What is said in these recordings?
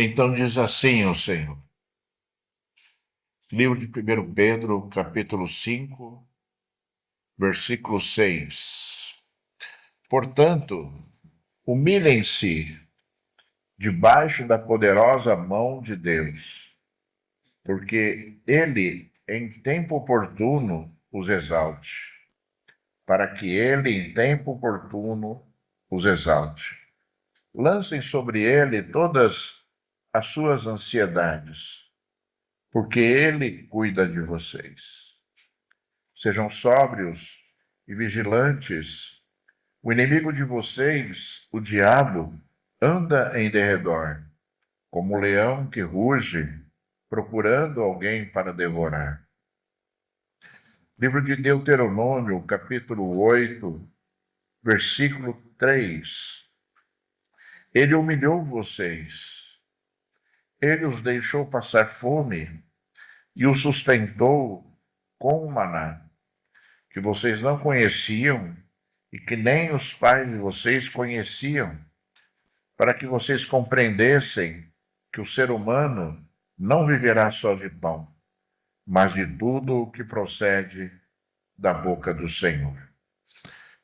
Então diz assim o Senhor. Livro de 1 Pedro, capítulo 5, versículo 6. Portanto, humilhem-se debaixo da poderosa mão de Deus, porque Ele, em tempo oportuno, os exalte, para que Ele, em tempo oportuno, os exalte. Lancem sobre Ele todas as suas ansiedades, porque Ele cuida de vocês. Sejam sóbrios e vigilantes. O inimigo de vocês, o diabo, anda em derredor, como um leão que ruge, procurando alguém para devorar. Livro de Deuteronômio, capítulo 8, versículo 3. Ele humilhou vocês, ele os deixou passar fome e os sustentou com o maná, que vocês não conheciam e que nem os pais de vocês conheciam, para que vocês compreendessem que o ser humano não viverá só de pão, mas de tudo o que procede da boca do Senhor.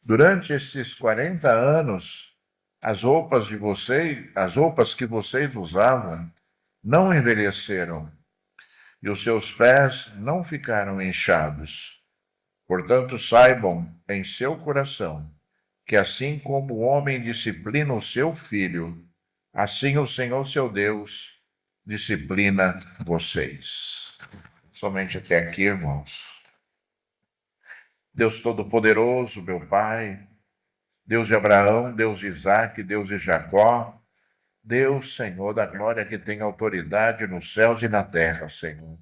Durante esses 40 anos, as roupas que vocês usavam, não envelheceram, e os seus pés não ficaram inchados. Portanto, saibam em seu coração que assim como o homem disciplina o seu filho, assim o Senhor seu Deus disciplina vocês. Somente até aqui, irmãos. Deus Todo-Poderoso, meu Pai, Deus de Abraão, Deus de Isaac, Deus de Jacó, Deus, Senhor da glória, que tem autoridade nos céus e na terra, Senhor.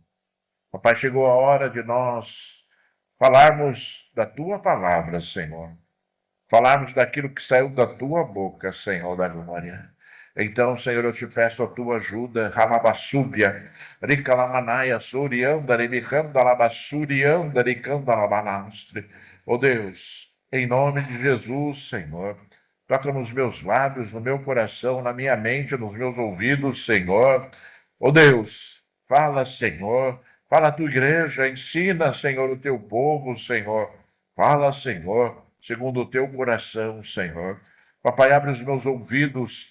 Papai, chegou a hora de nós falarmos da Tua palavra, Senhor. Falarmos daquilo que saiu da Tua boca, Senhor da glória. Então, Senhor, eu te peço a Tua ajuda, Ralabassúbia, Ricalamanaia, Surianda, Rimicanda, Labassurianda, Ricanda, Labanastre. Oh Deus, em nome de Jesus, Senhor, toca nos meus lábios, no meu coração, na minha mente, nos meus ouvidos, Senhor. Oh Deus, fala, Senhor, fala a tua igreja, ensina, Senhor, o teu povo, Senhor. Fala, Senhor, segundo o teu coração, Senhor. Papai, abre os meus ouvidos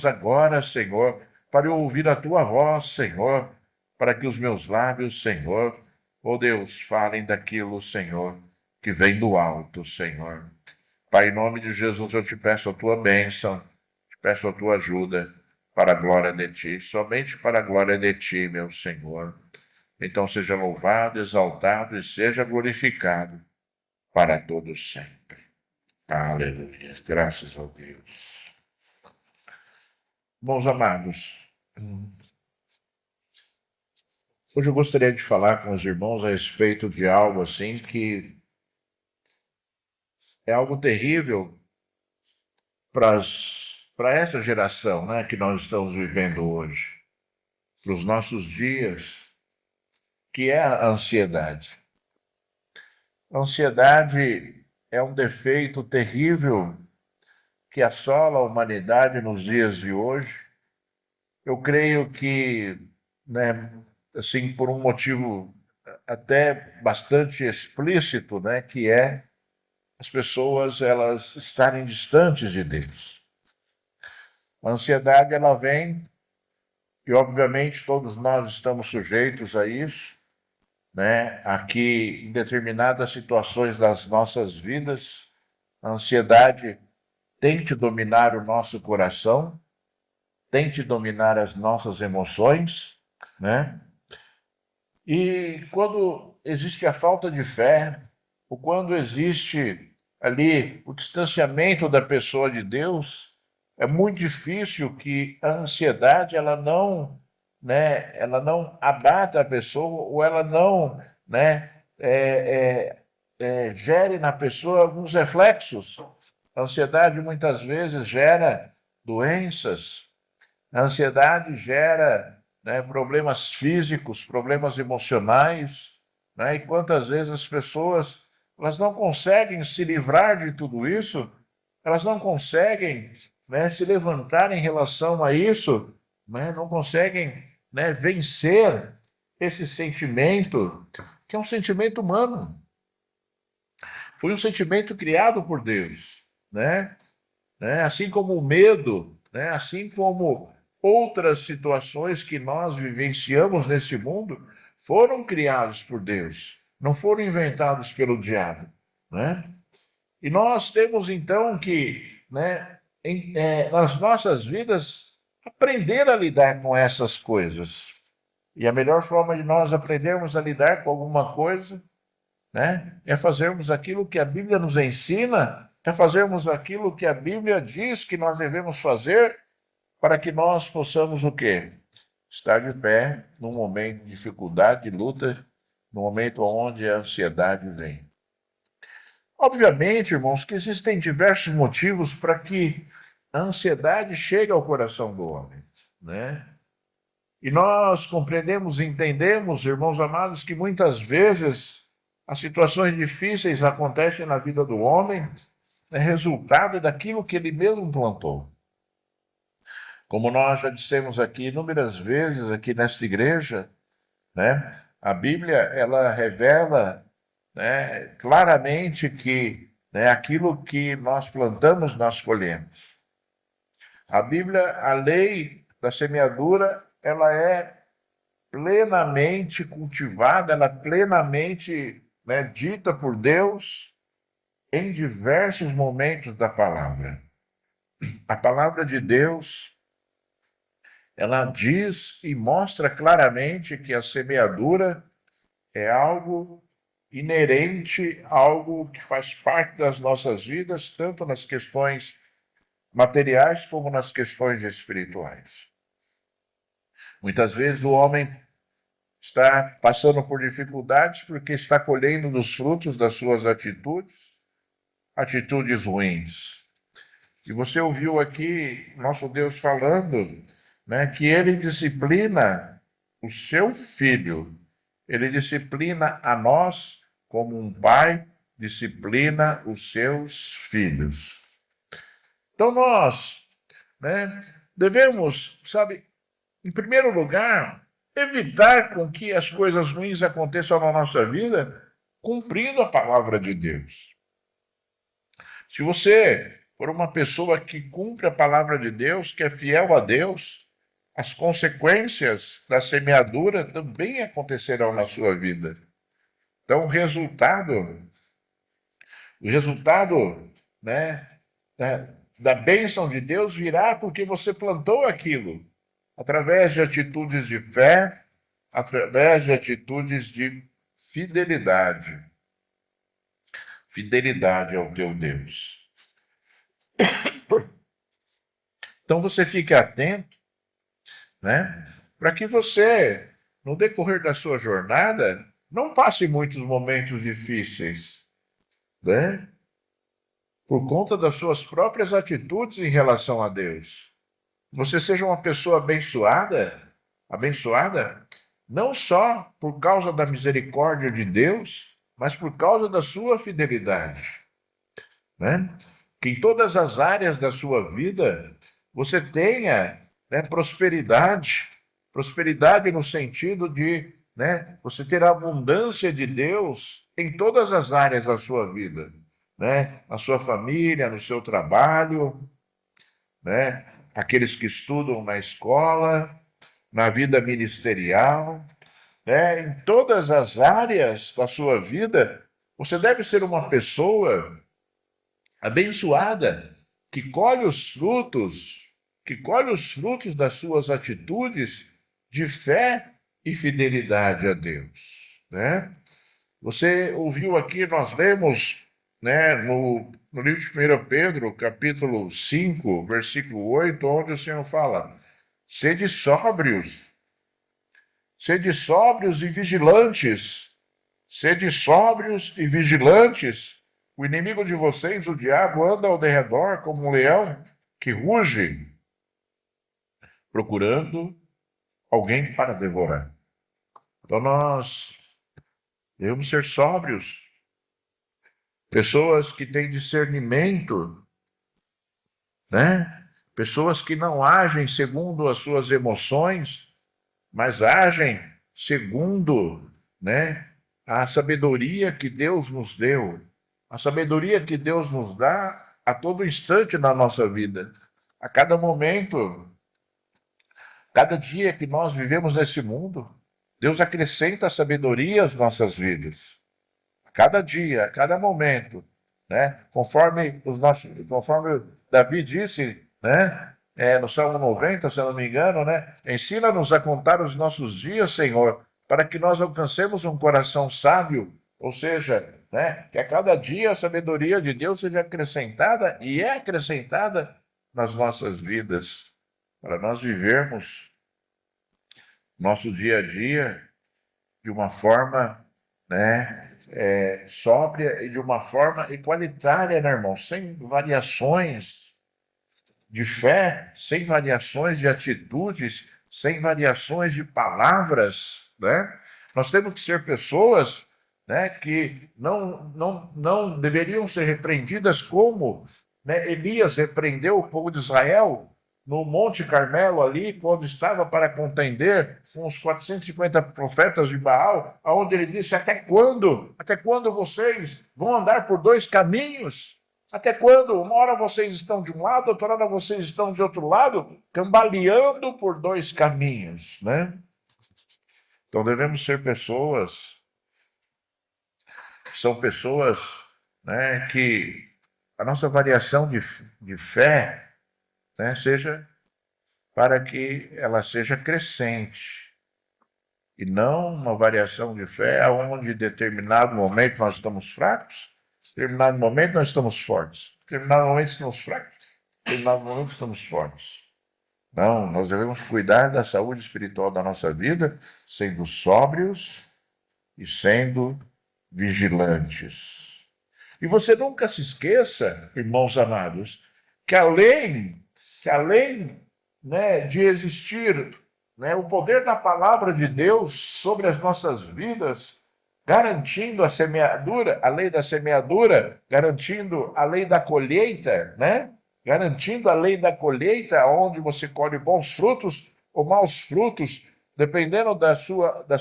agora, Senhor, para eu ouvir a tua voz, Senhor, para que os meus lábios, Senhor, oh Deus, falem daquilo, Senhor, que vem do alto, Senhor. Pai, em nome de Jesus, eu te peço a tua bênção, te peço a tua ajuda para a glória de ti, somente para a glória de ti, meu Senhor. Então seja louvado, exaltado e seja glorificado para todos sempre. Aleluia. Graças a Deus. Bons amados, hoje eu gostaria de falar com os irmãos a respeito de algo assim que é algo terrível para essa geração, né, que nós estamos vivendo hoje, para os nossos dias, que é a ansiedade. A ansiedade é um defeito terrível que assola a humanidade nos dias de hoje. Eu creio que, né, assim, por um motivo até bastante explícito, né, que é as pessoas elas estarem distantes de Deus. A ansiedade ela vem e obviamente todos nós estamos sujeitos a isso, né? Aqui em determinadas situações das nossas vidas, a ansiedade tente dominar o nosso coração, tente dominar as nossas emoções, né? E quando existe a falta de fé, ou quando existe ali o distanciamento da pessoa de Deus, é muito difícil que a ansiedade ela não, né, ela não abata a pessoa ou ela não, né, gere na pessoa alguns reflexos. A ansiedade muitas vezes gera doenças, a ansiedade gera, né, problemas físicos, problemas emocionais, né, e quantas vezes as pessoas elas não conseguem se livrar de tudo isso, elas não conseguem, né, se levantar em relação a isso, né, não conseguem, né, vencer esse sentimento, que é um sentimento humano. Foi um sentimento criado por Deus, né? Assim como o medo, né? Assim como outras situações que nós vivenciamos nesse mundo, foram criados por Deus, não foram inventados pelo diabo, né? E nós temos então que, né, nas nossas vidas, aprender a lidar com essas coisas. E a melhor forma de nós aprendermos a lidar com alguma coisa, né, é fazermos aquilo que a Bíblia nos ensina, é fazermos aquilo que a Bíblia diz que nós devemos fazer para que nós possamos o quê? Estar de pé num momento de dificuldade, de luta, no momento onde a ansiedade vem. Obviamente, irmãos, que existem diversos motivos para que a ansiedade chegue ao coração do homem, né? E nós compreendemos e entendemos, irmãos amados, que muitas vezes as situações difíceis acontecem na vida do homem, é resultado daquilo que ele mesmo plantou. Como nós já dissemos aqui inúmeras vezes aqui nesta igreja, né? A Bíblia ela revela, né, claramente que, né, aquilo que nós plantamos nós colhemos. A Bíblia, a lei da semeadura, ela é plenamente cultivada, ela é plenamente, né, dita por Deus em diversos momentos da palavra. A palavra de Deus, ela diz e mostra claramente que a semeadura é algo inerente, algo que faz parte das nossas vidas, tanto nas questões materiais como nas questões espirituais. Muitas vezes o homem está passando por dificuldades porque está colhendo dos frutos das suas atitudes, atitudes ruins. E você ouviu aqui nosso Deus falando, né, que ele disciplina o seu filho, ele disciplina a nós como um pai disciplina os seus filhos. Então nós, né, devemos, sabe, em primeiro lugar, evitar com que as coisas ruins aconteçam na nossa vida, cumprindo a palavra de Deus. Se você for uma pessoa que cumpre a palavra de Deus, que é fiel a Deus, as consequências da semeadura também acontecerão na sua vida. Então, o resultado, né, da bênção de Deus virá porque você plantou aquilo, através de atitudes de fé, através de atitudes de fidelidade. Fidelidade ao teu Deus. Então você fique atento, né? Para que você, no decorrer da sua jornada, não passe muitos momentos difíceis, né? Por conta das suas próprias atitudes em relação a Deus. Você seja uma pessoa abençoada, não só por causa da misericórdia de Deus, mas por causa da sua fidelidade, né? Que em todas as áreas da sua vida você tenha, né, prosperidade, prosperidade no sentido de, né, você ter a abundância de Deus em todas as áreas da sua vida, né? Na sua família, no seu trabalho, né? Aqueles que estudam na escola, na vida ministerial, né? Em todas as áreas da sua vida, você deve ser uma pessoa abençoada, que colhe os frutos, que colhe os frutos das suas atitudes de fé e fidelidade a Deus, né? Você ouviu aqui, nós lemos, né, no livro de 1 Pedro, capítulo 5, versículo 8, onde o Senhor fala: sede sóbrios e vigilantes. Sede sóbrios e vigilantes. O inimigo de vocês, o diabo, anda ao derredor como um leão que ruge, procurando alguém para devorar. Então nós devemos ser sóbrios, pessoas que têm discernimento, né? pessoas que não agem segundo as suas emoções, mas agem segundo, né, a sabedoria que Deus nos deu, a sabedoria que Deus nos dá a todo instante na nossa vida, a cada momento, cada dia que nós vivemos nesse mundo, Deus acrescenta sabedoria às nossas vidas. A cada dia, a cada momento, né? Conforme Davi disse, né? No Salmo 90, se eu não me engano, né? Ensina-nos a contar os nossos dias, Senhor, para que nós alcancemos um coração sábio, ou seja, né? Que a cada dia a sabedoria de Deus seja acrescentada e é acrescentada nas nossas vidas, para nós vivermos nosso dia a dia de uma forma, né, sóbria e de uma forma igualitária, né, irmão? Sem variações de fé, sem variações de atitudes, sem variações de palavras, né? Nós temos que ser pessoas, né, que não deveriam ser repreendidas como, né, Elias repreendeu o povo de Israel no Monte Carmelo ali, quando estava para contender com os 450 profetas de Baal, aonde ele disse: até quando? Até quando vocês vão andar por dois caminhos? Até quando? Uma hora vocês estão de um lado, outra hora vocês estão de outro lado, cambaleando por dois caminhos, né? Então devemos ser pessoas, são pessoas, né, que a nossa variação de fé, né, seja para que ela seja crescente, e não uma variação de fé onde em determinado momento nós estamos fracos, em determinado momento nós estamos fortes, em determinado momento estamos fracos, em determinado momento estamos fortes. Não, nós devemos cuidar da saúde espiritual da nossa vida, sendo sóbrios e sendo vigilantes. E você nunca se esqueça, irmãos amados, que além, né, de existir, né, o poder da palavra de Deus sobre as nossas vidas, garantindo a semeadura, a lei da semeadura, garantindo a lei da colheita, né? Garantindo a lei da colheita, onde você colhe bons frutos ou maus frutos, dependendo das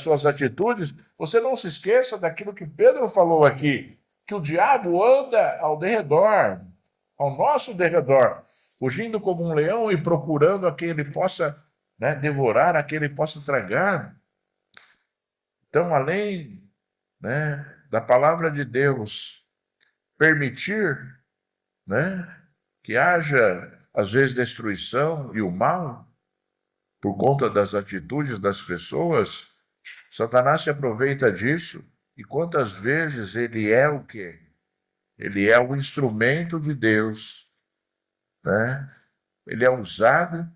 suas atitudes. Você não se esqueça daquilo que Pedro falou aqui, que o diabo anda ao derredor, ao nosso derredor, fugindo como um leão e procurando a quem ele possa, né, devorar, a quem ele possa tragar. Então, além, né, da palavra de Deus permitir, né, que haja, às vezes, destruição e o mal por conta das atitudes das pessoas, Satanás se aproveita disso. E quantas vezes ele é o quê? Ele é o instrumento de Deus, né? Ele é usado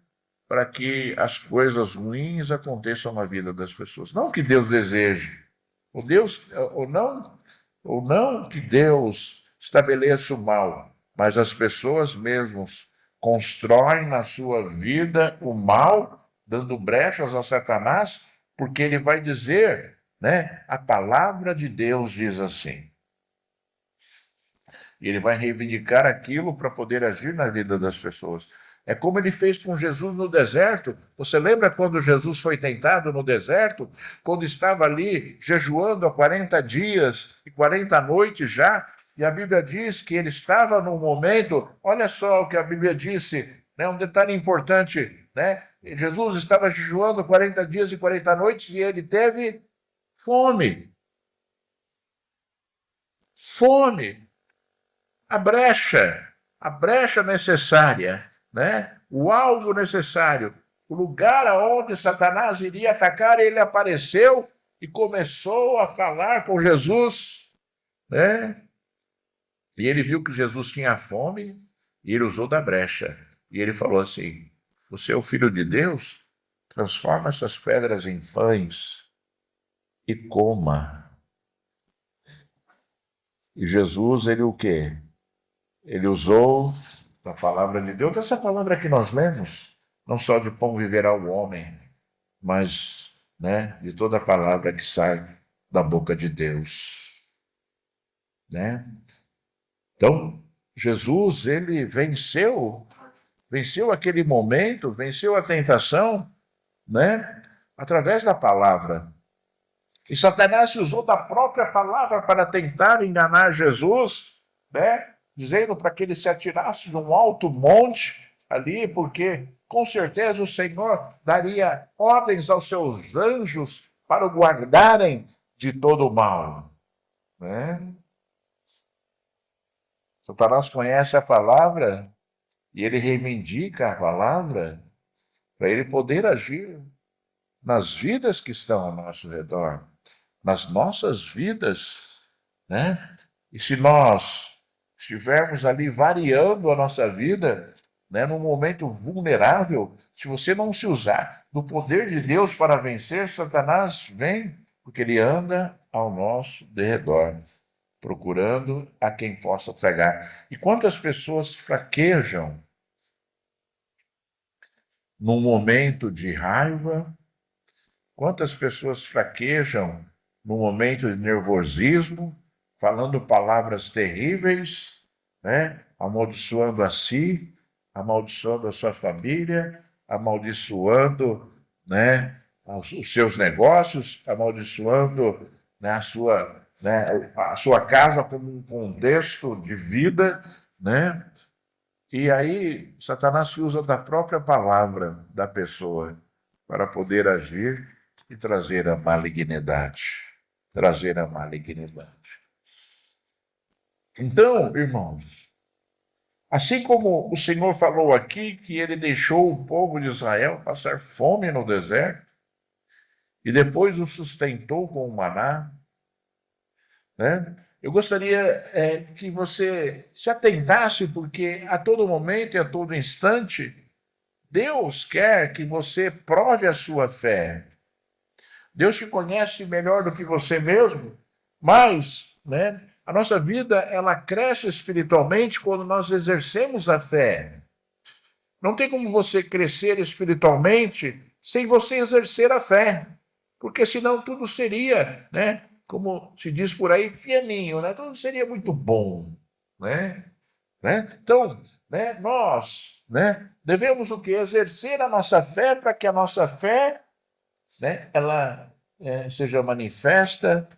para que as coisas ruins aconteçam na vida das pessoas. Não que Deus deseje, ou Deus, ou não que Deus estabeleça o mal, mas as pessoas mesmos constroem na sua vida o mal, dando brechas a Satanás, porque ele vai dizer, né? A palavra de Deus diz assim. E ele vai reivindicar aquilo para poder agir na vida das pessoas. É como ele fez com Jesus no deserto. Você lembra quando Jesus foi tentado no deserto? Quando estava ali jejuando há 40 dias e 40 noites já? E a Bíblia diz que ele estava num momento, olha só o que a Bíblia disse, né? Um detalhe importante, né? Jesus estava jejuando 40 dias e 40 noites e ele teve fome. Fome. A brecha necessária, né? O alvo necessário, o lugar aonde Satanás iria atacar, ele apareceu e começou a falar com Jesus, né? E ele viu que Jesus tinha fome e ele usou da brecha. E ele falou assim: você é o filho de Deus? Transforma essas pedras em pães e coma. E Jesus, ele o quê? Ele usou a palavra de Deus, essa palavra que nós lemos, não só de pão viverá o homem, mas, né, de toda a palavra que sai da boca de Deus, né? Então, Jesus, ele venceu venceu aquele momento, venceu a tentação, né? Através da palavra. E Satanás se usou da própria palavra para tentar enganar Jesus, né? Dizendo para que ele se atirasse de um alto monte ali, porque com certeza o Senhor daria ordens aos seus anjos para o guardarem de todo o mal, né? Satanás conhece a palavra e ele reivindica a palavra para ele poder agir nas vidas que estão ao nosso redor, nas nossas vidas, né? E se nós estivermos ali variando a nossa vida, né, num momento vulnerável, se você não se usar do poder de Deus para vencer, Satanás vem, porque ele anda ao nosso derredor, procurando a quem possa tragar. E quantas pessoas fraquejam num momento de raiva, quantas pessoas fraquejam no momento de nervosismo, falando palavras terríveis, né? Amaldiçoando a si, amaldiçoando a sua família, amaldiçoando, né, os seus negócios, amaldiçoando, né, a sua casa como um contexto de vida, né? E aí Satanás se usa da própria palavra da pessoa para poder agir e trazer a malignidade. Trazer a malignidade. Então, irmãos, assim como o Senhor falou aqui que ele deixou o povo de Israel passar fome no deserto e depois o sustentou com o maná, né? Eu gostaria que você se atentasse, porque a todo momento e a todo instante, Deus quer que você prove a sua fé. Deus te conhece melhor do que você mesmo, mas, né, a nossa vida ela cresce espiritualmente quando nós exercemos a fé. Não tem como você crescer espiritualmente sem você exercer a fé, porque senão tudo seria, né, como se diz por aí, pianinho, né? Tudo seria muito bom, né? Então, né, nós, né, devemos o que? Exercer a nossa fé para que a nossa fé, né, ela seja manifesta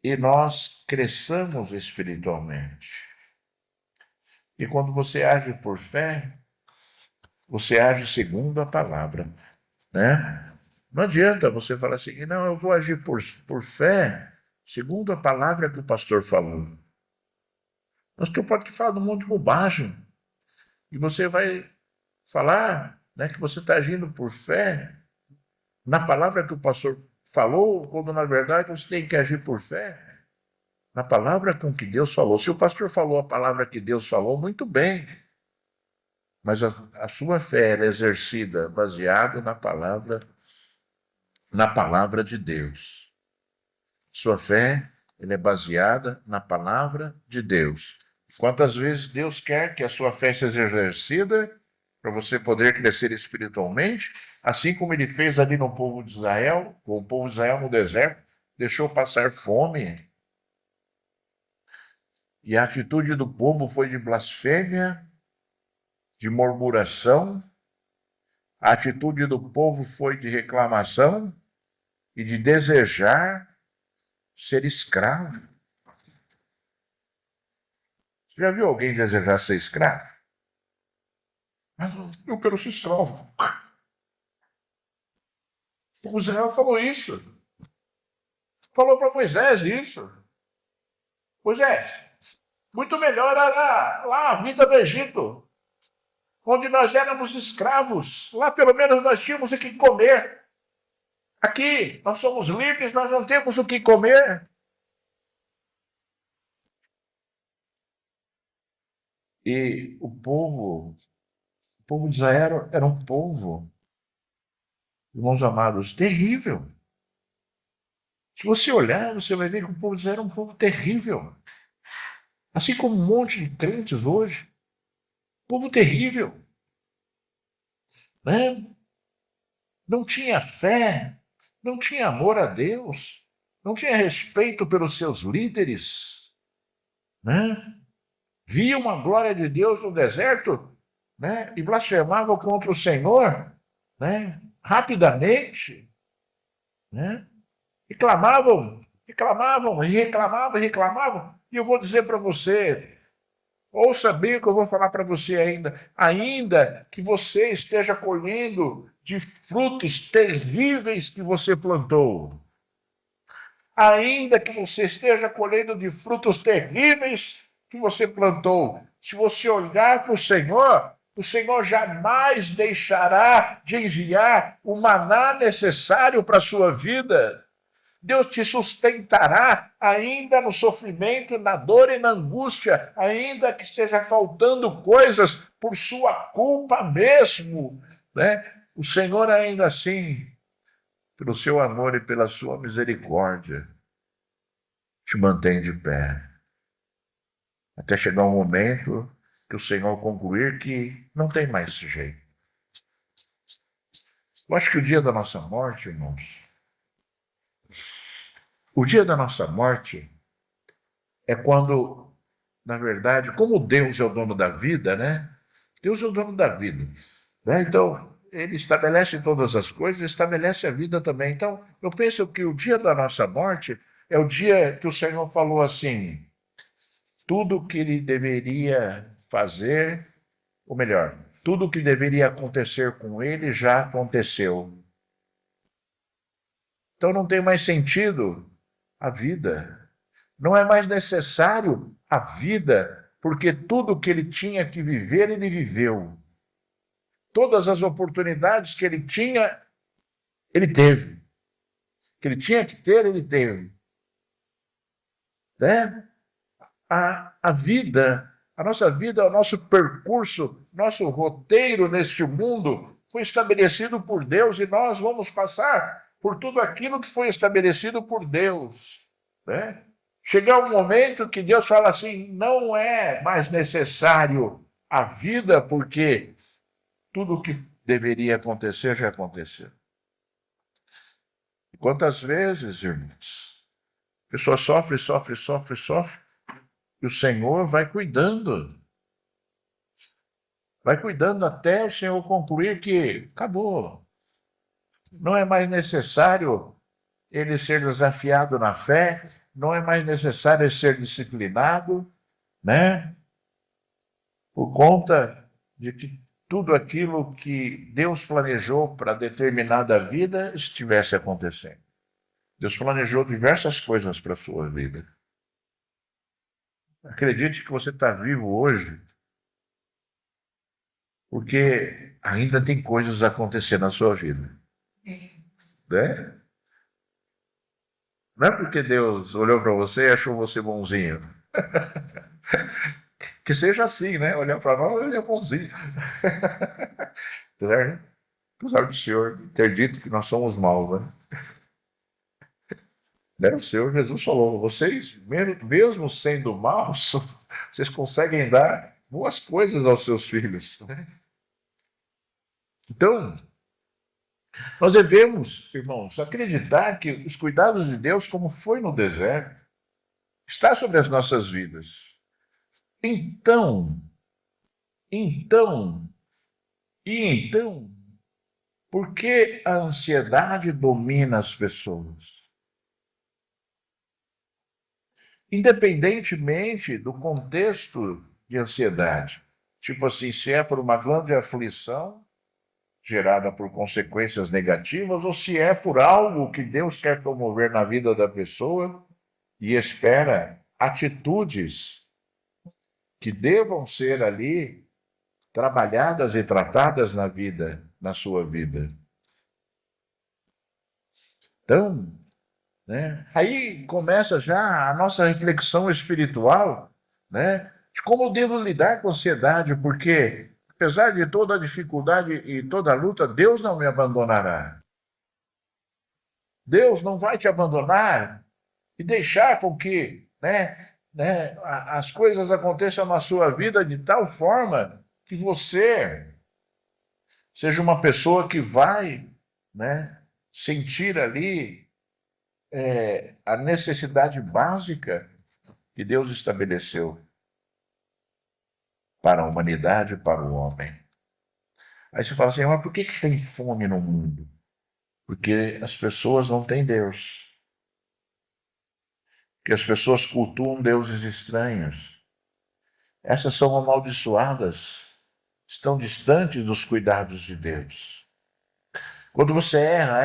e nós cresçamos espiritualmente. E quando você age por fé, você age segundo a palavra, né? Não adianta você falar assim, não, eu vou agir por fé, segundo a palavra que o pastor falou. O pastor pode falar um monte de bobagem, e você vai falar, né, que você está agindo por fé na palavra que o pastor falou, quando na verdade você tem que agir por fé na palavra com que Deus falou. Se o pastor falou a palavra que Deus falou, muito bem, mas a sua fé é exercida baseado na palavra de Deus. Sua fé ela é baseada na palavra de Deus. Quantas vezes Deus quer que a sua fé seja exercida para você poder crescer espiritualmente, assim como ele fez ali no povo de Israel, com o povo de Israel no deserto, deixou passar fome. E a atitude do povo foi de blasfêmia, de murmuração, a atitude do povo foi de reclamação e de desejar ser escravo. Você já viu alguém desejar ser escravo? Mas eu quero ser escravo. O Israel falou isso. Falou para Moisés isso. Moisés, muito melhor era lá a vida do Egito, onde nós éramos escravos. Lá pelo menos nós tínhamos o que comer. Aqui nós somos livres, nós não temos o que comer. E o povo de Israel era um povo, irmãos amados, terrível. Se você olhar, você vai ver que o povo de Israel era um povo terrível. Assim como um monte de crentes hoje. Povo terrível, né? Não tinha fé, não tinha amor a Deus, não tinha respeito pelos seus líderes, né? Via uma glória de Deus no deserto, né? E blasfemavam contra o Senhor, né? Rapidamente, né? Reclamavam. E eu vou dizer para você, ouça bem o que eu vou falar para você ainda que você esteja colhendo de frutos terríveis que você plantou, ainda que você esteja colhendo de frutos terríveis que você plantou, se você olhar para o Senhor jamais deixará de enviar o maná necessário para a sua vida. Deus te sustentará ainda no sofrimento, na dor e na angústia, ainda que esteja faltando coisas por sua culpa mesmo, né? O Senhor ainda assim, pelo seu amor e pela sua misericórdia, te mantém de pé, até chegar um momento que o Senhor concluir que não tem mais jeito. Eu acho que o dia da nossa morte, irmãos, o dia da nossa morte é quando, na verdade, como Deus é o dono da vida, né? Deus é o dono da vida, né? Então, ele estabelece todas as coisas, estabelece a vida também. Então, eu penso que o dia da nossa morte é o dia que o Senhor falou assim: tudo o que ele deveria fazer, ou melhor, tudo o que deveria acontecer com ele já aconteceu. Então não tem mais sentido a vida. Não é mais necessário a vida, porque tudo que ele tinha que viver, ele viveu. Todas as oportunidades que ele tinha, ele teve. Que ele tinha que ter, ele teve. Né? A vida, a nossa vida, o nosso percurso, nosso roteiro neste mundo foi estabelecido por Deus e nós vamos passar por tudo aquilo que foi estabelecido por Deus. Né? Chegar um momento que Deus fala assim: não é mais necessário a vida, porque tudo o que deveria acontecer já aconteceu. E quantas vezes, irmãos, a pessoa sofre, e o Senhor vai cuidando até o Senhor concluir que acabou. Não é mais necessário ele ser desafiado na fé, não é mais necessário ele ser disciplinado, né? Por conta de que tudo aquilo que Deus planejou para determinada vida estivesse acontecendo. Deus planejou diversas coisas para a sua vida. Acredite que você está vivo hoje porque ainda tem coisas acontecendo na sua vida, né? Não é porque Deus olhou para você e achou você bonzinho. Que seja assim, né? Olhar para nós, ele é bonzinho. Apesar do Senhor ter dito que nós somos maus, né? O Senhor Jesus falou: vocês, mesmo sendo maus, vocês conseguem dar boas coisas aos seus filhos. Então, nós devemos, irmãos, acreditar que os cuidados de Deus, como foi no deserto, está sobre as nossas vidas. Então, então, então, por que a ansiedade domina as pessoas? Independentemente do contexto de ansiedade. Tipo assim, se é por uma grande aflição gerada por consequências negativas ou se é por algo que Deus quer promover na vida da pessoa e espera atitudes que devam ser ali trabalhadas e tratadas na vida, na sua vida. Então, né, aí começa já a nossa reflexão espiritual, né, de como eu devo lidar com a ansiedade, porque apesar de toda a dificuldade e toda a luta, Deus não me abandonará. Deus não vai te abandonar e deixar com que, as coisas aconteçam na sua vida de tal forma que você seja uma pessoa que vai, né, sentir ali a necessidade básica que Deus estabeleceu para a humanidade, para o homem. Aí você fala assim, mas por que tem fome no mundo? Porque as pessoas não têm Deus. Porque as pessoas cultuam deuses estranhos. Essas são amaldiçoadas, estão distantes dos cuidados de Deus. Quando você erra,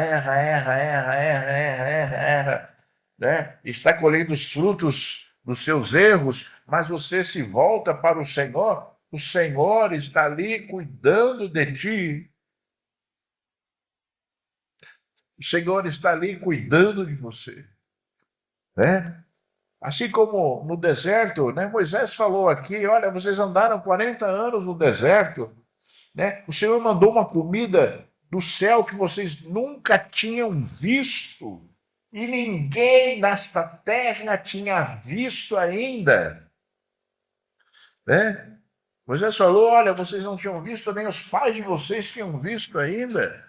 né? Está colhendo os frutos dos seus erros, mas você se volta para o Senhor está ali cuidando de ti. O Senhor está ali cuidando de você, né? Assim como no deserto, né? Moisés falou aqui, olha, vocês andaram 40 anos no deserto, né? O Senhor mandou uma comida do céu que vocês nunca tinham visto e ninguém nesta terra tinha visto ainda, né? Moisés falou, olha, vocês não tinham visto, nem os pais de vocês tinham visto ainda.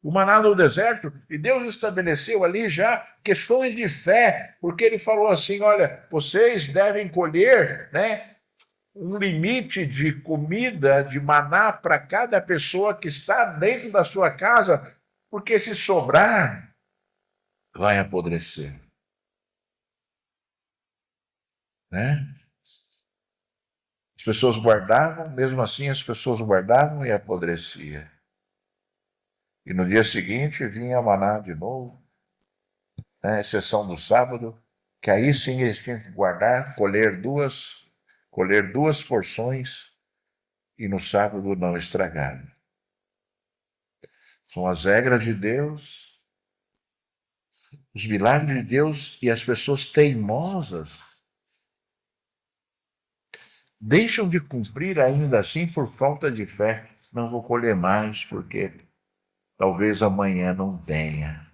O maná no deserto, e Deus estabeleceu ali já questões de fé, porque ele falou assim: olha, vocês devem colher, né, um limite de comida, de maná para cada pessoa que está dentro da sua casa, porque se sobrar, vai apodrecer, né? As pessoas guardavam, mesmo assim as pessoas guardavam e apodrecia. E no dia seguinte vinha maná de novo, né, exceção do sábado, que aí sim eles tinham que guardar, colher duas porções e no sábado não estragar. São as regras de Deus, os milagres de Deus e as pessoas teimosas deixam de cumprir ainda assim por falta de fé. Não vou colher mais porque talvez amanhã não tenha.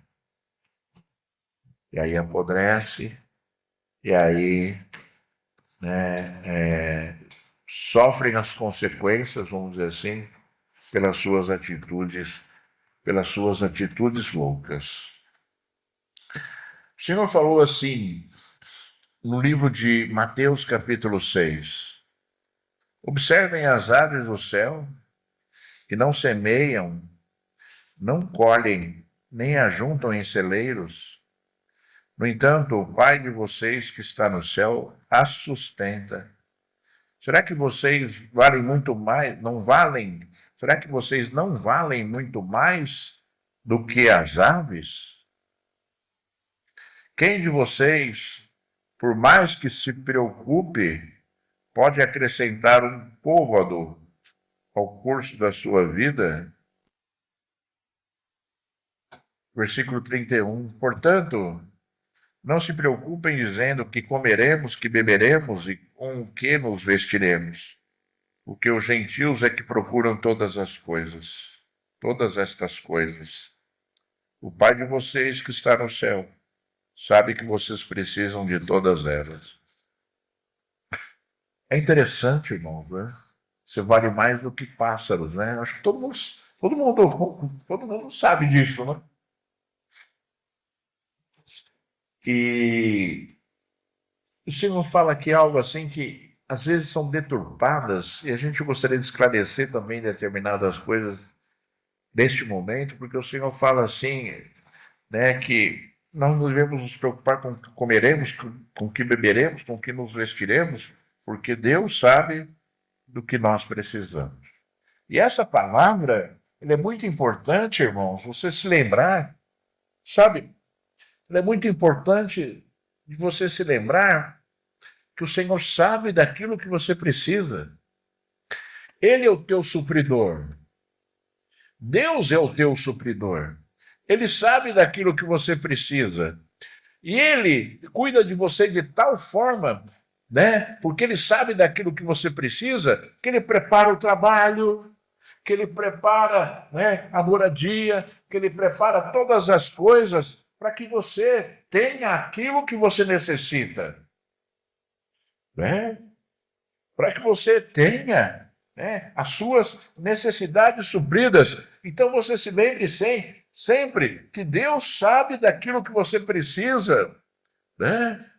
E aí apodrece, e aí, né, sofrem as consequências, vamos dizer assim, pelas suas atitudes loucas. O Senhor falou assim no livro de Mateus, capítulo 6. Observem as aves do céu, que não semeiam, não colhem, nem ajuntam em celeiros. No entanto, o Pai de vocês que está no céu as sustenta. Será que vocês valem muito mais? Não valem? Será que vocês não valem muito mais do que as aves? Quem de vocês, por mais que se preocupe, pode acrescentar um côvado ao curso da sua vida? Versículo 31. Portanto, não se preocupem dizendo que comeremos, que beberemos e com o que nos vestiremos. Porque os gentios é que procuram todas estas coisas. O Pai de vocês que está no céu sabe que vocês precisam de todas elas. É interessante, irmãos, né? Você vale mais do que pássaros, né? Acho que todo mundo sabe disso, né? E o Senhor fala aqui algo assim que às vezes são deturpadas e a gente gostaria de esclarecer também determinadas coisas neste momento, porque o Senhor fala assim, né, que nós não devemos nos preocupar com o que comeremos, com o que beberemos, com o que nos vestiremos, porque Deus sabe do que nós precisamos. E essa palavra, ela é muito importante, irmãos, você se lembrar, sabe? Ela é muito importante de você se lembrar que o Senhor sabe daquilo que você precisa. Ele é o teu supridor. Deus é o teu supridor. Ele sabe daquilo que você precisa. E ele cuida de você de tal forma, né? Porque ele sabe daquilo que você precisa, que ele prepara o trabalho, que ele prepara, né, a moradia, que ele prepara todas as coisas para que você tenha aquilo que você necessita, né? Para que você tenha, né, as suas necessidades supridas. Então você se lembre sempre que Deus sabe daquilo que você precisa, né?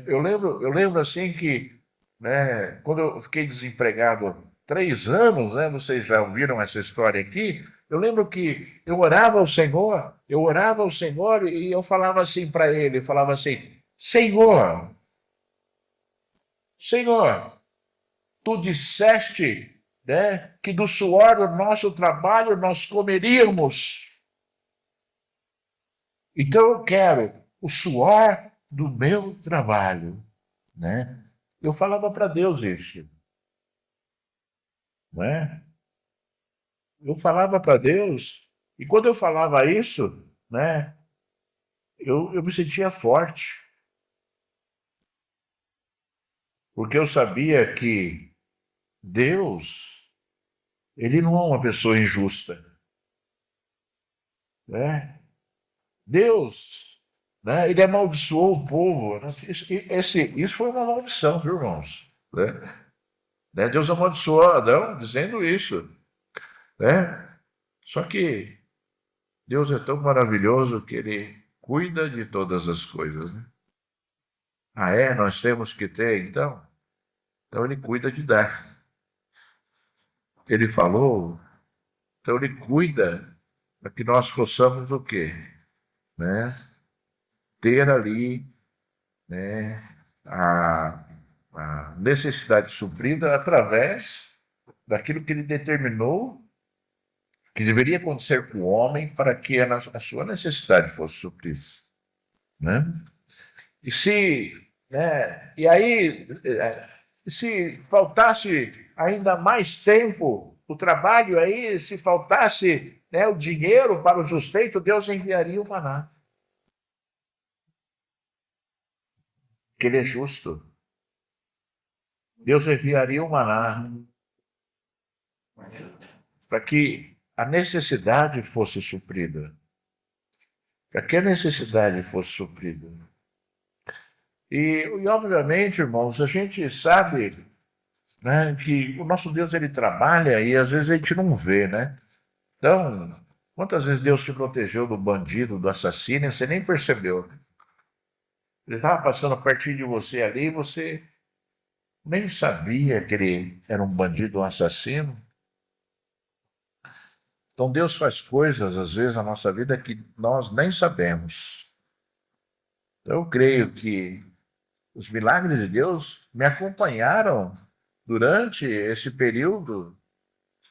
Eu lembro assim que, né, quando eu fiquei desempregado 3 anos, né? Vocês já ouviram essa história aqui? Eu lembro que eu orava ao Senhor e eu falava assim para ele, falava assim, Senhor, Senhor, tu disseste, né, que do suor do nosso trabalho nós comeríamos. Então eu quero o suor do meu trabalho, né? Eu falava para Deus isso, né? Eu falava para Deus e quando eu falava isso, né, eu me sentia forte, porque eu sabia que Deus, ele não é uma pessoa injusta, né? Deus, né, ele amaldiçoou o povo, né? Isso foi uma maldição, viu, irmãos? Né? Deus amaldiçoou Adão dizendo isso, né? Só que Deus é tão maravilhoso que ele cuida de todas as coisas, né? Ah, é? Nós temos que ter, então? Então ele cuida de dar. Ele falou, então ele cuida para que nós possamos o quê? Né? Ter ali, né, a, a necessidade suprida através daquilo que ele determinou que deveria acontecer com o homem para que a sua necessidade fosse suprida, né? E se, né, e aí, se faltasse ainda mais tempo, o trabalho aí, se faltasse, né, o dinheiro para o sustento, Deus enviaria o maná, que ele é justo. Deus enviaria o maná para que a necessidade fosse suprida, para que a necessidade fosse suprida. Obviamente, irmãos, a gente sabe, né, que o nosso Deus ele trabalha e às vezes a gente não vê, né? Então, quantas vezes Deus te protegeu do bandido, do assassino, e você nem percebeu? Ele estava passando pertinho de você ali, e você nem sabia que ele era um bandido, um assassino. Então Deus faz coisas, às vezes, na nossa vida que nós nem sabemos. Então, eu creio que os milagres de Deus me acompanharam durante esse período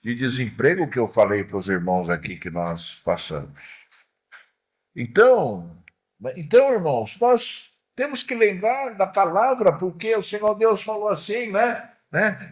de desemprego que eu falei para os irmãos aqui que nós passamos. Então, irmãos, nós temos que lembrar da palavra, porque o Senhor Deus falou assim, né?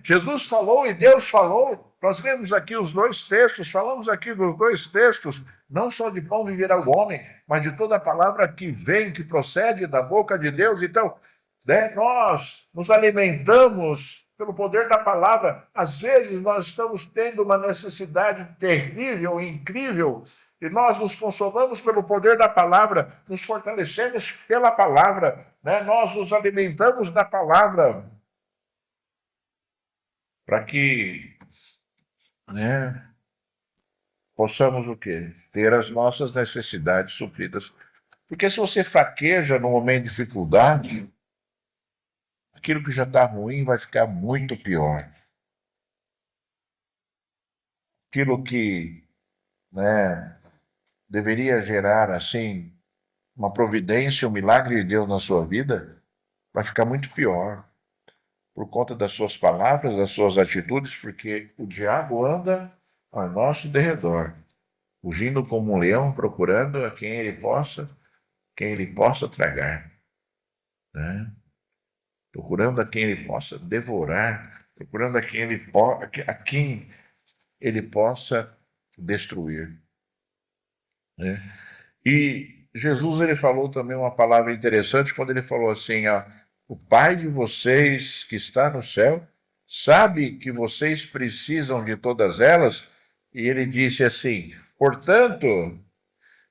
Jesus falou e Deus falou. Nós lemos aqui os dois textos, falamos aqui dos dois textos, não só de pão viverá o homem, mas de toda a palavra que vem, que procede da boca de Deus. Então, né, nós nos alimentamos pelo poder da palavra. Às vezes nós estamos tendo uma necessidade terrível, incrível, e nós nos consolamos pelo poder da palavra, nos fortalecemos pela palavra, né? Nós nos alimentamos da palavra para que, né, possamos o quê? Ter as nossas necessidades supridas. Porque se você fraqueja no momento de dificuldade, aquilo que já está ruim vai ficar muito pior. Aquilo que, né, deveria gerar assim uma providência, um milagre de Deus na sua vida, vai ficar muito pior por conta das suas palavras, das suas atitudes, porque o diabo anda ao nosso derredor, fugindo como um leão, procurando a quem ele possa tragar, né? Procurando a quem ele possa devorar, procurando a quem ele possa destruir, né? E Jesus ele falou também uma palavra interessante quando ele falou assim, ó, o Pai de vocês que está no céu sabe que vocês precisam de todas elas, e ele disse assim: portanto,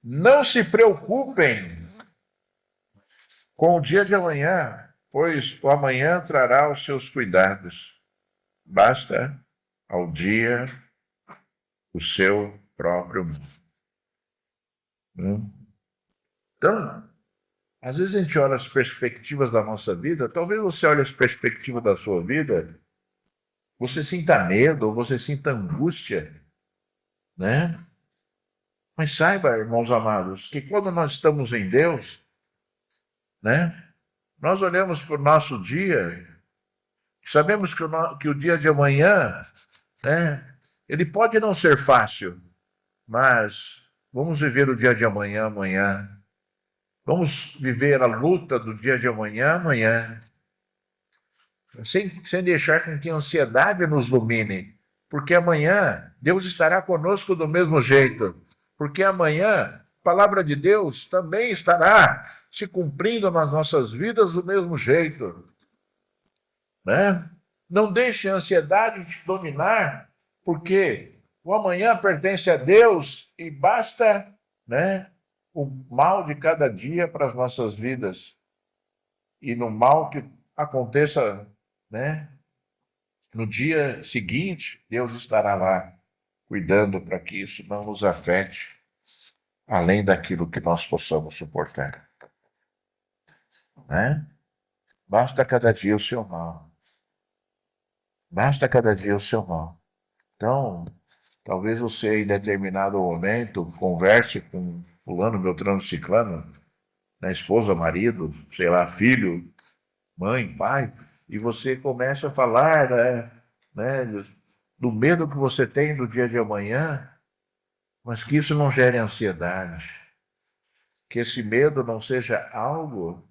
não se preocupem com o dia de amanhã, pois o amanhã trará os seus cuidados. Basta ao dia o seu próprio mundo. Então, às vezes a gente olha as perspectivas da nossa vida, talvez você olhe as perspectivas da sua vida você sinta medo, ou você sinta angústia, né? Mas saiba, irmãos amados, que quando nós estamos em Deus, né? Nós olhamos para o nosso dia, sabemos que o dia de amanhã, né? Ele pode não ser fácil, mas vamos viver o dia de amanhã, amanhã. Vamos viver a luta do dia de amanhã, amanhã. Sem deixar com que a ansiedade nos domine, porque amanhã Deus estará conosco do mesmo jeito, porque amanhã a palavra de Deus também estará se cumprindo nas nossas vidas do mesmo jeito, né? Não deixe a ansiedade te dominar, porque o amanhã pertence a Deus e basta, né, o mal de cada dia para as nossas vidas e no mal que aconteça, né, no dia seguinte, Deus estará lá cuidando para que isso não nos afete, além daquilo que nós possamos suportar, né? Basta cada dia o seu mal. Basta cada dia o seu mal. Então, talvez você em determinado momento converse com fulano, beltrano, ciclano, né, esposa, marido, sei lá, filho, mãe, pai, e você começa a falar, né, do medo que você tem do dia de amanhã, mas que isso não gere ansiedade, que esse medo não seja algo,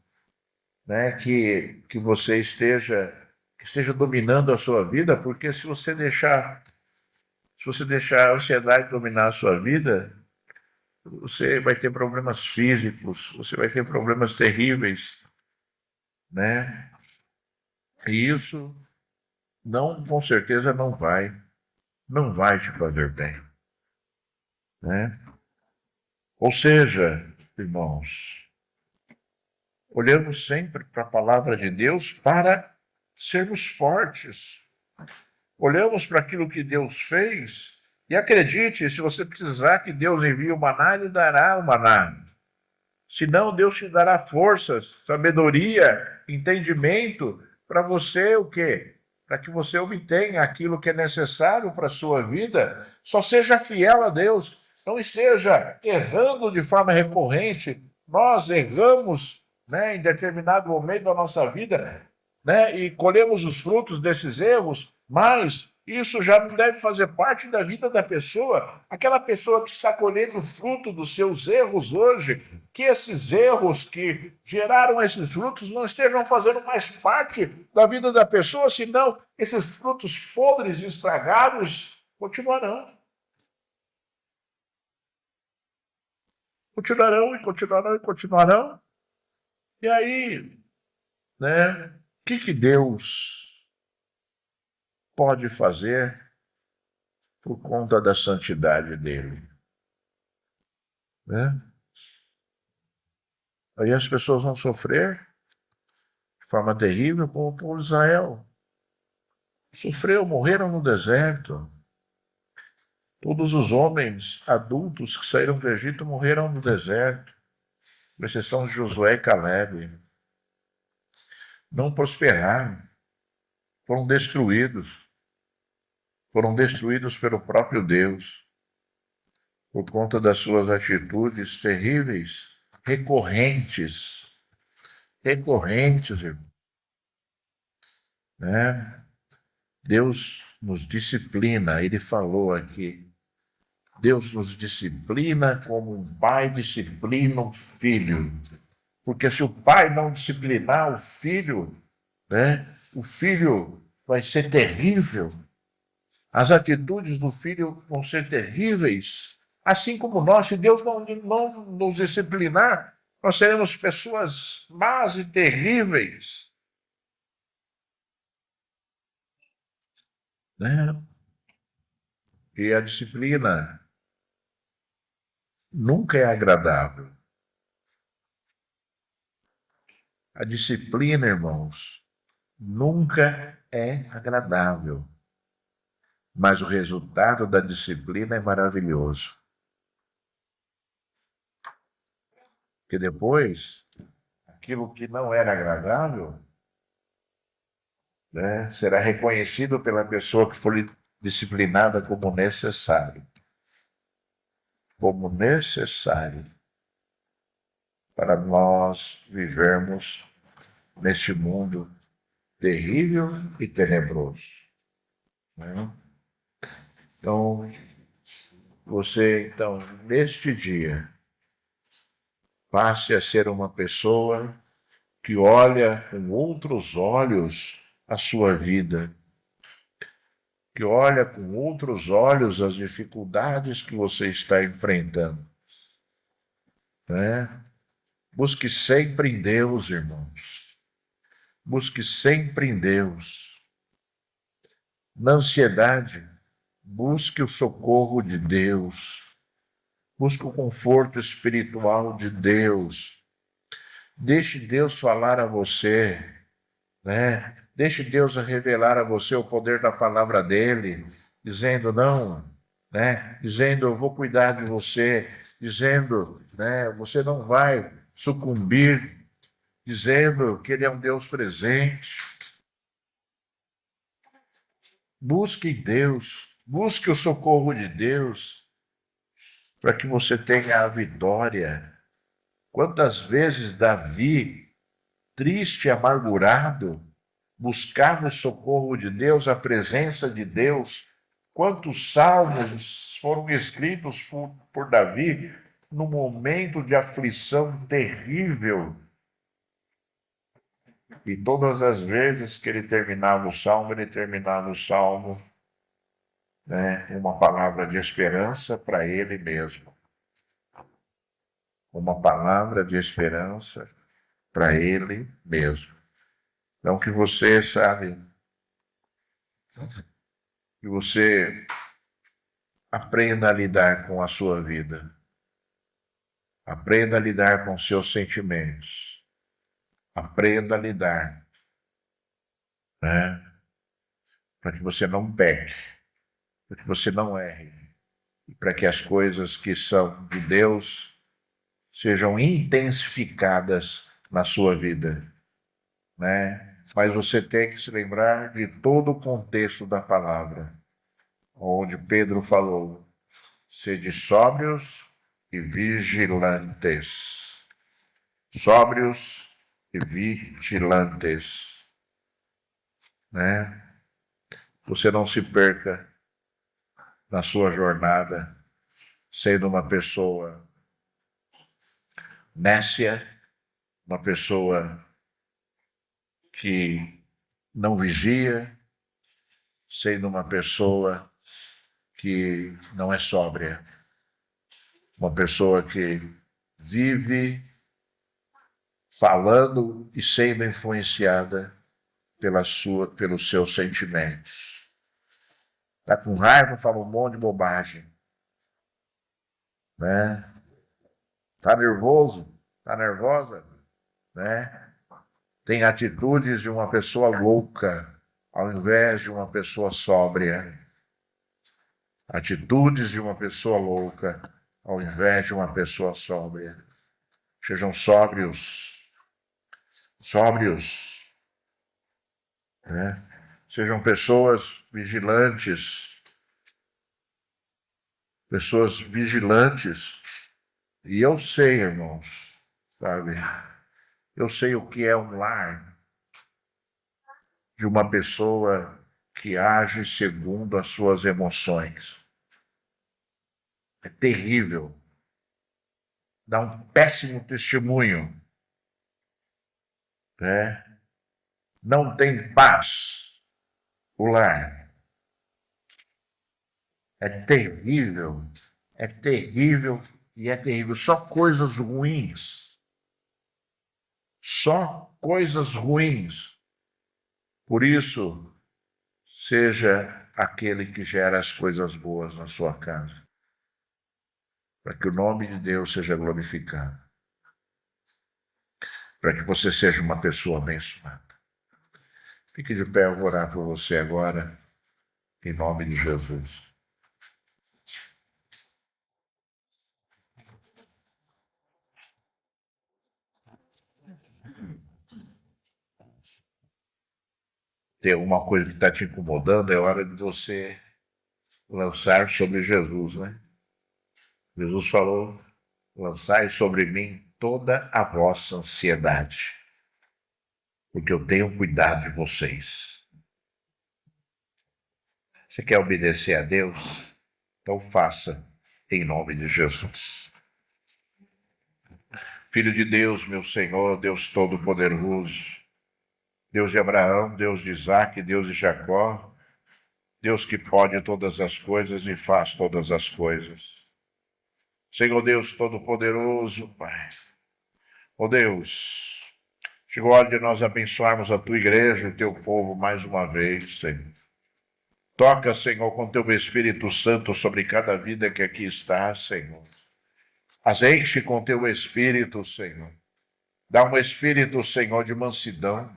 né, que você que esteja dominando a sua vida, porque se você deixar a ansiedade dominar a sua vida, você vai ter problemas físicos, você vai ter problemas terríveis, né? E isso não, com certeza não vai te fazer bem, né? Ou seja, irmãos, olhamos sempre para a palavra de Deus para sermos fortes. Olhamos para aquilo que Deus fez e acredite, se você precisar que Deus envie o maná, Ele dará o maná. Senão, Deus te dará forças, sabedoria, entendimento para você o quê? Para que você obtenha aquilo que é necessário para a sua vida. Só seja fiel a Deus. Não esteja errando de forma recorrente. Nós erramos, né, em determinado momento da nossa vida, né, e colhemos os frutos desses erros, mas isso já não deve fazer parte da vida da pessoa. Aquela pessoa que está colhendo fruto dos seus erros hoje, que esses erros que geraram esses frutos não estejam fazendo mais parte da vida da pessoa, senão esses frutos podres e estragados continuarão. Continuarão e continuarão e continuarão. E aí, né, o que Deus pode fazer por conta da santidade dele, né? Aí as pessoas vão sofrer de forma terrível, como o povo de Israel. Sofreu, morreram no deserto. Todos os homens adultos que saíram do Egito morreram no deserto, com exceção de Josué e Caleb. Não prosperaram, foram destruídos. Foram destruídos pelo próprio Deus, por conta das suas atitudes terríveis, recorrentes, recorrentes, irmão, né? Deus nos disciplina, ele falou aqui. Deus nos disciplina como um pai disciplina um filho. Porque se o pai não disciplinar o filho, né, o filho vai ser terrível. As atitudes do filho vão ser terríveis. Assim como nós, se Deus não nos disciplinar, nós seremos pessoas más e terríveis, né? E a disciplina nunca é agradável. A disciplina, irmãos, nunca é agradável. Mas o resultado da disciplina é maravilhoso. Porque depois, aquilo que não era agradável né? Será reconhecido pela pessoa que for disciplinada como necessário para nós vivermos neste mundo terrível e tenebroso, né? Então, então, neste dia, passe a ser uma pessoa que olha com outros olhos a sua vida, que olha com outros olhos as dificuldades que você está enfrentando, né? Busque sempre em Deus, irmãos. Busque sempre em Deus. Na ansiedade, busque o socorro de Deus. Busque o conforto espiritual de Deus. Deixe Deus falar a você, né? Deixe Deus revelar a você o poder da palavra dele, dizendo não, né? Dizendo eu vou cuidar de você, dizendo, né? Você não vai sucumbir, dizendo que ele é um Deus presente. Busque Deus, busque o socorro de Deus, para que você tenha a vitória. Quantas vezes Davi, triste e amargurado, buscava o socorro de Deus, a presença de Deus. Quantos salmos foram escritos por Davi num momento de aflição terrível. E todas as vezes que ele terminava o salmo, né, uma palavra de esperança para ele mesmo. Uma palavra de esperança para ele mesmo. Então que você, sabe, que você aprenda a lidar com a sua vida. Aprenda a lidar com seus sentimentos. Aprenda a lidar, né? Para que você não peque, para que você não erre, e para que as coisas que são de Deus sejam intensificadas na sua vida, né? Mas você tem que se lembrar de todo o contexto da palavra, onde Pedro falou: sede sóbrios e vigilantes. Sóbrios e vigilantes, né? Você não se perca na sua jornada sendo uma pessoa nécia, uma pessoa que não vigia, sendo uma pessoa que não é sóbria, uma pessoa que vive falando e sendo influenciada pelos seus sentimentos. Está com raiva, fala um monte de bobagem, né? Está nervoso, está nervosa, né? Tem atitudes de uma pessoa louca, ao invés de uma pessoa sóbria. Atitudes de uma pessoa louca, ao invés de uma pessoa sóbria. Sejam sóbrios, sóbrios, né? Sejam pessoas vigilantes. E eu sei, irmãos, sabe? Eu sei o que é um lar de uma pessoa que age segundo as suas emoções. É terrível. Dá um péssimo testemunho, né? Não tem paz o lar. É terrível e é terrível. Só coisas ruins. Só coisas ruins. Por isso, seja aquele que gera as coisas boas na sua casa, para que o nome de Deus seja glorificado, para que você seja uma pessoa abençoada. Fique de pé, eu vou orar por você agora, em nome de Jesus. tem alguma coisa que está te incomodando, é hora de você lançar sobre Jesus, né? Jesus falou: lançai sobre mim toda a vossa ansiedade, porque eu tenho cuidado de vocês. Você quer obedecer a Deus? Então faça em nome de Jesus. Filho de Deus, meu Senhor, Deus Todo-Poderoso, Deus de Abraão, Deus de Isaac, Deus de Jacó, Deus que pode todas as coisas e faz todas as coisas. Senhor Deus Todo-Poderoso, Pai. Ó Deus, chegou a hora de nós abençoarmos a tua igreja, o teu povo mais uma vez, Senhor. Toca, Senhor, com teu Espírito Santo sobre cada vida que aqui está, Senhor. As enche com teu Espírito, Senhor. Dá um Espírito, Senhor, de mansidão.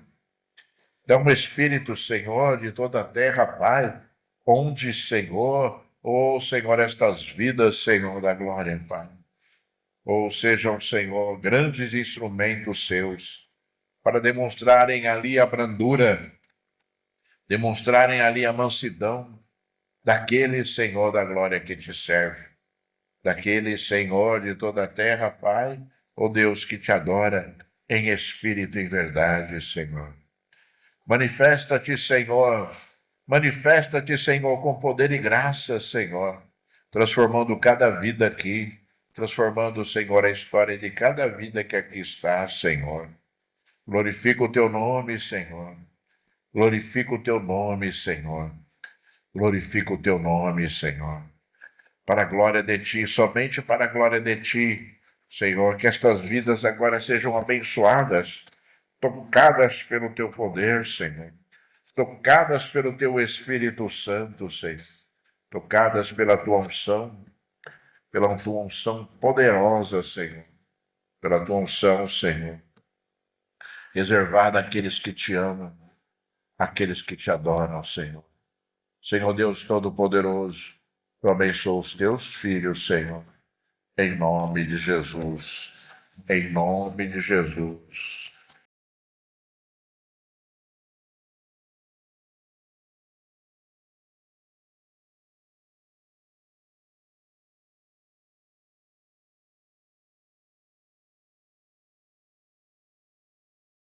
Dá um Espírito, Senhor, de toda a terra, Pai. Onde, Senhor, Senhor, estas vidas, Senhor, da glória, Pai. Sejam, Senhor, grandes instrumentos seus, para demonstrarem ali a brandura, demonstrarem ali a mansidão daquele Senhor da glória que te serve, daquele Senhor de toda a terra, Pai, Deus que te adora em espírito e em verdade, Senhor. Manifesta-te, Senhor, com poder e graça, Senhor, transformando cada vida aqui, transformando, Senhor, a história de cada vida que aqui está, Senhor. Glorifica o teu nome, Senhor. Glorifica o teu nome, Senhor. Glorifica o teu nome, Senhor. Para a glória de ti, somente para a glória de ti, Senhor, que estas vidas agora sejam abençoadas, tocadas pelo teu poder, Senhor. Tocadas pelo teu Espírito Santo, Senhor. Tocadas pela tua unção poderosa, Senhor. Pela tua unção, Senhor. Reservada àqueles que te amam, àqueles que te adoram, Senhor. Senhor Deus Todo-Poderoso, eu abençoo os teus filhos, Senhor, em nome de Jesus. Em nome de Jesus.